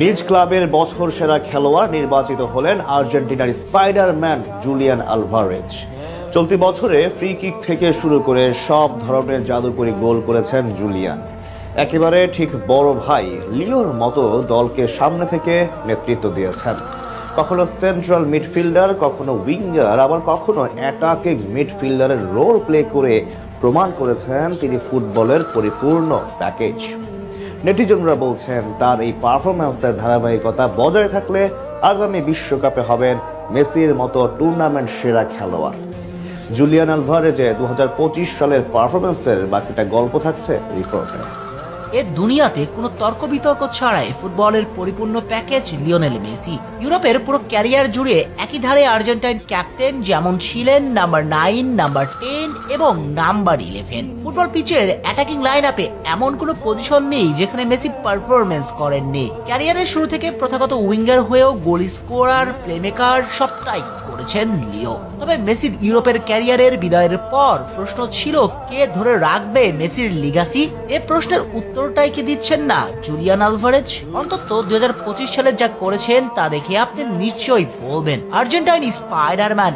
নিজ ক্লাবের বছর সেরা খেলোয়াড় নির্বাচিত হলেন আর্জেন্টিনার স্পাইডারম্যান জুলিয়ান আলভারেজ। চলতি বছরে ফ্রি কিক থেকে শুরু করে সব ধরনের জাদুকরী গোল করেছেন জুলিয়ান। একেবারে ঠিক বড় ভাই লিওর মতো দলকে সামনে থেকে নেতৃত্ব দিয়েছেন। কখনো সেন্ট্রাল মিডফিল্ডার, কখনো উইঙ্গার, আবার কখনো অ্যাটাকিং মিডফিল্ডারের রোল প্লে করে প্রমাণ করেছেন তিনি ফুটবলের পরিপূর্ণ প্যাকেজ। নেটিজনরা বলছেন তার এই পারফরম্যান্সের ধারাবাহিকতা বজায় থাকলে আগামী বিশ্বকাপে হবেন মেসির মতো টুর্নামেন্ট সেরা খেলোয়াড়। জুলিয়ান আলভারেজের 2025 সালের পারফরম্যান্সের বাকিটা গল্প থাকছে রিপোর্টে। এ দুনিয়াতে কোনো তর্ক বিতর্ক ছাড়াই ফুটবলের পরিপূর্ণ প্যাকেজ লিওনেল মেসি। ইউরোপের পুরো ক্যারিয়ার জুড়ে একই ধারে আর্জেন্টাইন ক্যাপ্টেন যেমন ছিলেন নাম্বার 9, নাম্বার 10 এবং নাম্বার 11। ফুটবল পিচের অ্যাটাকিং লাইন আপে এমন কোনো পজিশন নেই যেখানে মেসি পারফরমেন্স করেননি। ক্যারিয়ারের শুরু থেকে প্রথাগত উইঙ্গার হয়েও গোল স্কোরার, প্লেমেকার সবটাই করেছেন লিও। তবে মেসির ইউরোপের ক্যারিয়ারের বিদায়ের পর প্রশ্ন ছিল কে ধরে রাখবে মেসির লিগাসি। এ প্রশ্নের উত্তরটাই কি দিচ্ছেন না জুলিয়ান আলভারেজ। অন্তত 2025 সালে যা করেছেন তা দেখে আপনি নিশ্চয়ই বলবেন আর্জেন্টাইন স্পাইডারম্যান